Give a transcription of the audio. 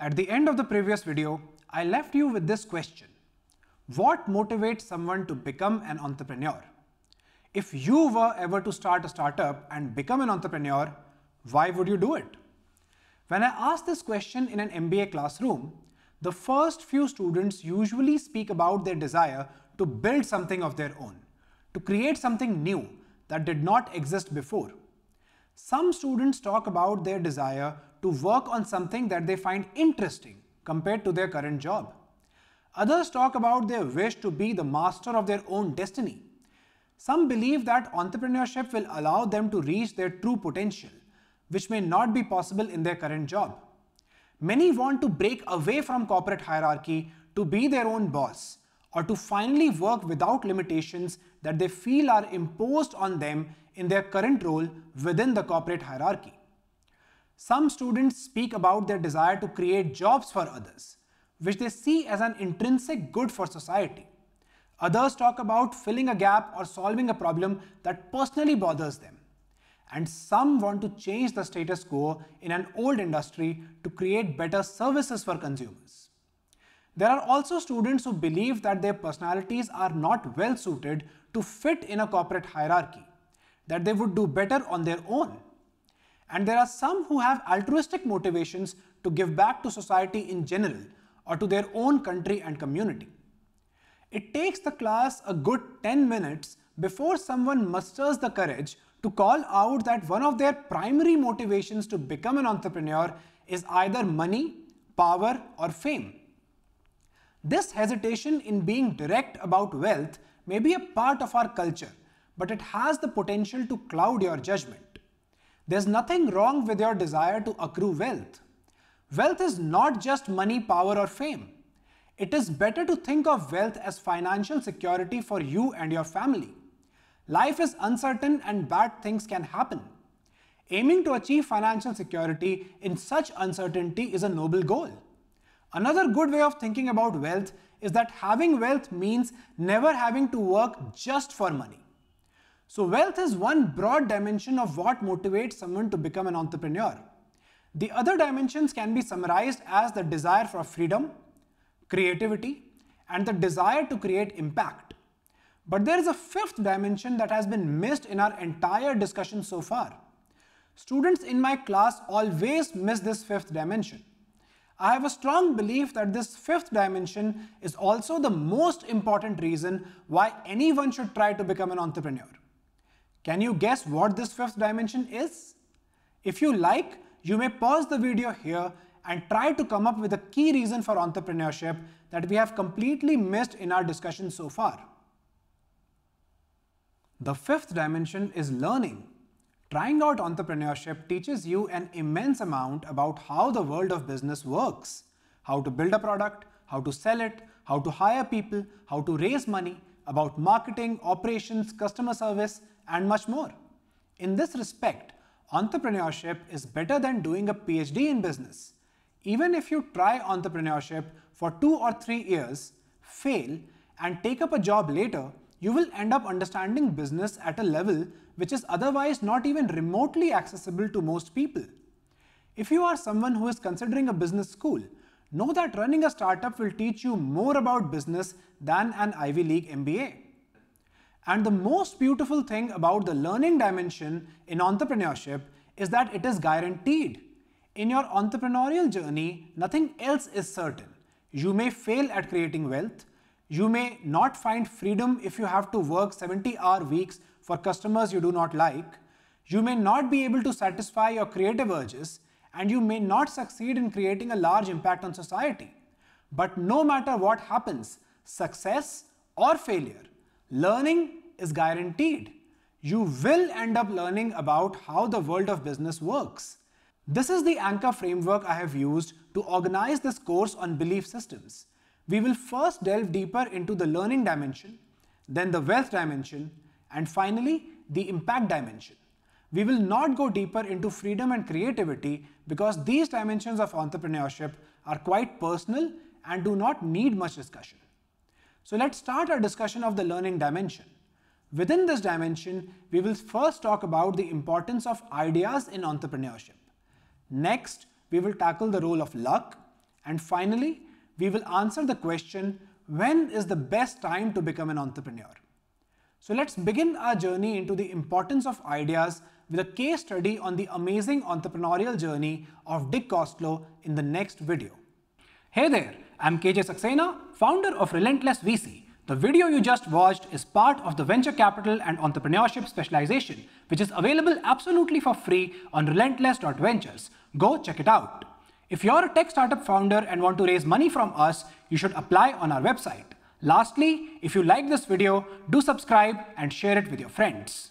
At the end of the previous video, I left you with this question. What motivates someone to become an entrepreneur? If you were ever to start a startup and become an entrepreneur, why would you do it? When I ask this question in an MBA classroom, the first few students usually speak about their desire to build something of their own, to create something new that did not exist before. Some students talk about their desire to work on something that they find interesting compared to their current job. Others talk about their wish to be the master of their own destiny. Some believe that entrepreneurship will allow them to reach their true potential, which may not be possible in their current job. Many want to break away from corporate hierarchy to be their own boss, or to finally work without limitations that they feel are imposed on them in their current role within the corporate hierarchy. Some students speak about their desire to create jobs for others, which they see as an intrinsic good for society. Others talk about filling a gap or solving a problem that personally bothers them. And some want to change the status quo in an old industry to create better services for consumers. There are also students who believe that their personalities are not well suited to fit in a corporate hierarchy, that they would do better on their own. And there are some who have altruistic motivations to give back to society in general or to their own country and community. It takes the class a good 10 minutes before someone musters the courage to call out that one of their primary motivations to become an entrepreneur is either money, power, or fame. This hesitation in being direct about wealth may be a part of our culture, but it has the potential to cloud your judgment. There's nothing wrong with your desire to accrue wealth. Wealth is not just money, power, or fame. It is better to think of wealth as financial security for you and your family. Life is uncertain and bad things can happen. Aiming to achieve financial security in such uncertainty is a noble goal. Another good way of thinking about wealth is that having wealth means never having to work just for money. So wealth is one broad dimension of what motivates someone to become an entrepreneur. The other dimensions can be summarized as the desire for freedom, creativity, and the desire to create impact. But there is a fifth dimension that has been missed in our entire discussion so far. Students in my class always miss this fifth dimension. I have a strong belief that this fifth dimension is also the most important reason why anyone should try to become an entrepreneur. Can you guess what this fifth dimension is? If you like, you may pause the video here and try to come up with a key reason for entrepreneurship that we have completely missed in our discussion so far. The fifth dimension is learning. Trying out entrepreneurship teaches you an immense amount about how the world of business works, how to build a product, how to sell it, how to hire people, how to raise money, about marketing, operations, customer service, and much more. In this respect, entrepreneurship is better than doing a PhD in business. Even if you try entrepreneurship for 2 or 3 years, fail, and take up a job later, you will end up understanding business at a level which is otherwise not even remotely accessible to most people. If you are someone who is considering a business school, know that running a startup will teach you more about business than an Ivy League MBA. And the most beautiful thing about the learning dimension in entrepreneurship is that it is guaranteed. In your entrepreneurial journey, nothing else is certain. You may fail at creating wealth. You may not find freedom if you have to work 70-hour weeks for customers you do not like. You may not be able to satisfy your creative urges, and you may not succeed in creating a large impact on society. But no matter what happens, success or failure, learning is guaranteed. You will end up learning about how the world of business works. This is the anchor framework I have used to organize this course on belief systems. We will first delve deeper into the learning dimension, then the wealth dimension, and finally the impact dimension. We will not go deeper into freedom and creativity because these dimensions of entrepreneurship are quite personal and do not need much discussion. So let's start our discussion of the learning dimension. Within this dimension, we will first talk about the importance of ideas in entrepreneurship. Next, we will tackle the role of luck, And finally, we will answer the question, when is the best time to become an entrepreneur? So let's begin our journey into the importance of ideas with a case study on the amazing entrepreneurial journey of Dick Costolo in the next video. Hey there, I'm KJ Saxena, founder of Relentless VC. The video you just watched is part of the Venture Capital and Entrepreneurship specialization, which is available absolutely for free on relentless.ventures. Go check it out. If you're a tech startup founder and want to raise money from us, you should apply on our website. Lastly, if you like this video, do subscribe and share it with your friends.